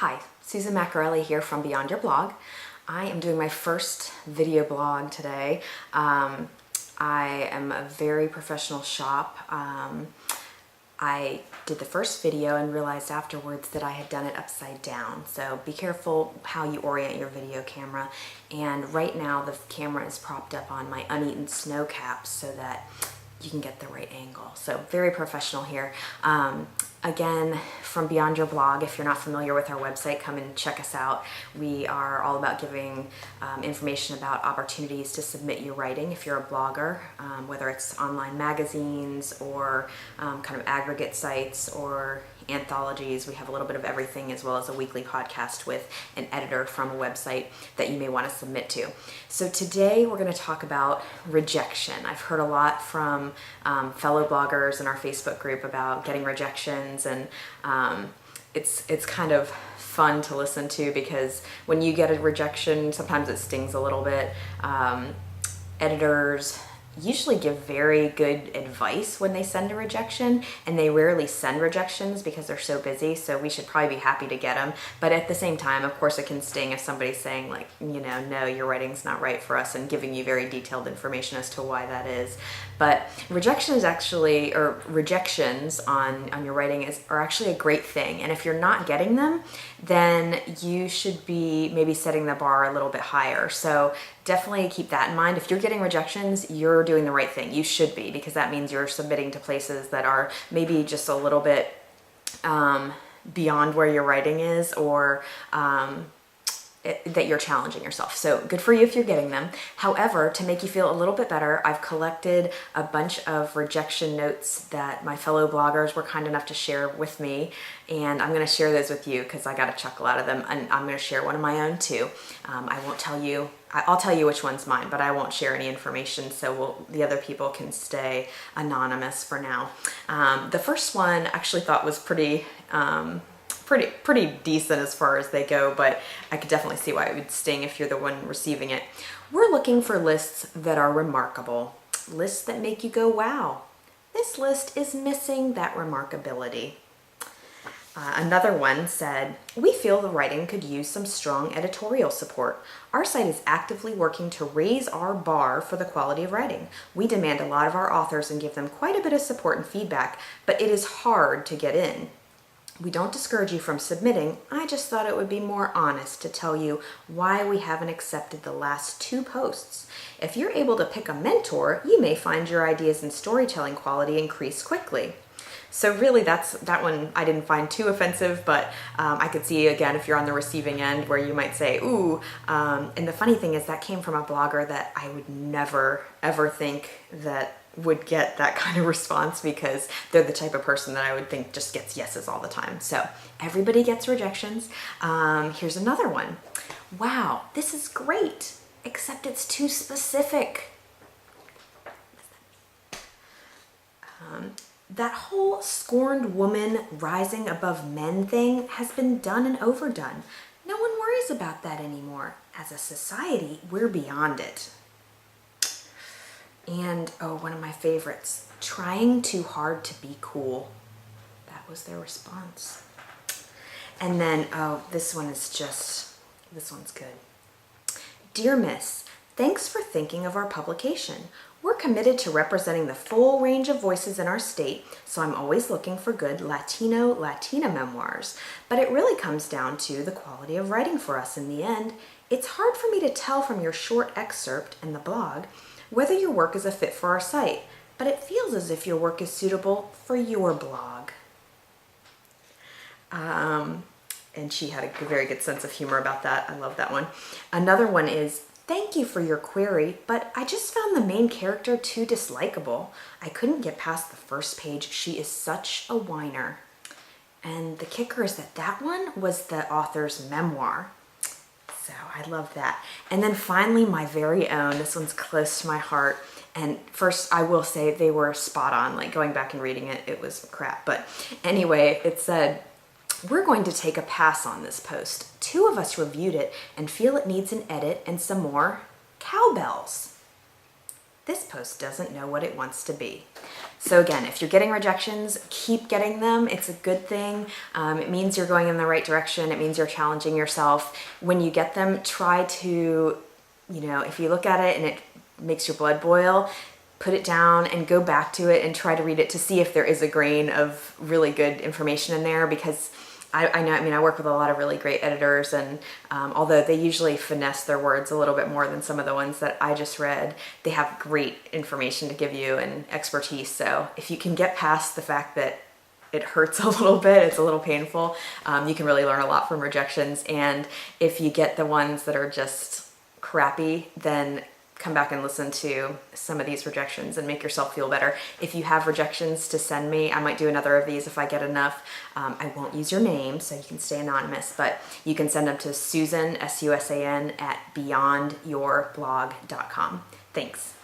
Hi, Susan Maccarelli here from Beyond Your Blog. I am doing my first video blog today. I am a very professional shop. I did the first video and realized afterwards that I had done it upside down. So be careful how you orient your video camera. And right now the camera is propped up on my uneaten snow caps so that you can get the right angle. So very professional here. Again, from Beyond Your Blog, if you're not familiar with our website, come and check us out. We are all about giving information about opportunities to submit your writing if you're a blogger, whether it's online magazines or kind of aggregate sites or anthologies. We have a little bit of everything, as well as a weekly podcast with an editor from a website that you may want to submit to. So today we're going to talk about rejection. I've heard a lot from fellow bloggers in our Facebook group about getting rejections, and it's kind of fun to listen to because when you get a rejection, sometimes it stings a little bit. Editors usually give very good advice when they send a rejection, and they rarely send rejections because they're so busy, so we should probably be happy to get them. But at the same time, of course, it can sting if somebody's saying, like, you know, no, your writing's not right for us, and giving you very detailed information as to why that is. But rejection is actually, or rejections on your writing are actually a great thing. And if you're not getting them, then you should be maybe setting the bar a little bit higher. So definitely keep that in mind. If you're getting rejections, you're doing the right thing. You should be, because that means you're submitting to places that are maybe just a little bit beyond where your writing is, or that you're challenging yourself. So good for you if you're getting them. However, to make you feel a little bit better, I've collected a bunch of rejection notes that my fellow bloggers were kind enough to share with me, and I'm going to share those with you because I got a chuckle out of them, and I'm going to share one of my own too. I won't tell you, I'll tell you which one's mine, but I won't share any information, so the other people can stay anonymous for now. The first one I actually thought was pretty decent as far as they go, but I could definitely see why it would sting if you're the one receiving it. We're looking for lists that are remarkable, lists that make you go, wow, this list is missing that remarkability. Another one said, we feel the writing could use some strong editorial support. Our site is actively working to raise our bar for the quality of writing. We demand a lot of our authors and give them quite a bit of support and feedback, but it is hard to get in. We don't discourage you from submitting. I just thought it would be more honest to tell you why we haven't accepted the last 2 posts. If you're able to pick a mentor, you may find your ideas and storytelling quality increase quickly. So really that one I didn't find too offensive, but I could see, again, if you're on the receiving end, where you might say, ooh, and the funny thing is that came from a blogger that I would never, ever think that would get that kind of response, because they're the type of person that I would think just gets yeses all the time. So everybody gets rejections. Here's another one. Wow, this is great, except it's too specific. That whole scorned woman rising above men thing has been done and overdone. No one worries about that anymore. As a society, we're beyond it. And, oh, one of my favorites, trying too hard to be cool. That was their response. And then, oh, this one's good. Dear Miss, thanks for thinking of our publication. We're committed to representing the full range of voices in our state, so I'm always looking for good Latina memoirs. But it really comes down to the quality of writing for us in the end. It's hard for me to tell from your short excerpt in the blog whether your work is a fit for our site, but it feels as if your work is suitable for your blog. And she had a very good sense of humor about that. I love that one. Another one is, thank you for your query, but I just found the main character too dislikable. I couldn't get past the first page. She is such a whiner. And the kicker is that one was the author's memoir. So I love that. And then finally, my very own, this one's close to my heart. And first, I will say they were spot on. Like, going back and reading it, it was crap. But anyway, it said, we're going to take a pass on this post. 2 of us reviewed it and feel it needs an edit and some more cowbells. This post doesn't know what it wants to be. So again, if you're getting rejections, keep getting them. It's a good thing. It means you're going in the right direction. It means you're challenging yourself. When you get them, try to, if you look at it and it makes your blood boil, put it down and go back to it and try to read it to see if there is a grain of really good information in there, because I know, I work with a lot of really great editors, and although they usually finesse their words a little bit more than some of the ones that I just read, they have great information to give you and expertise. So if you can get past the fact that it hurts a little bit, it's a little painful, you can really learn a lot from rejections. And if you get the ones that are just crappy, then come back and listen to some of these rejections and make yourself feel better. If you have rejections to send me, I might do another of these if I get enough. I won't use your name, so you can stay anonymous, but you can send them to Susan, SUSAN, at beyondyourblog.com. Thanks.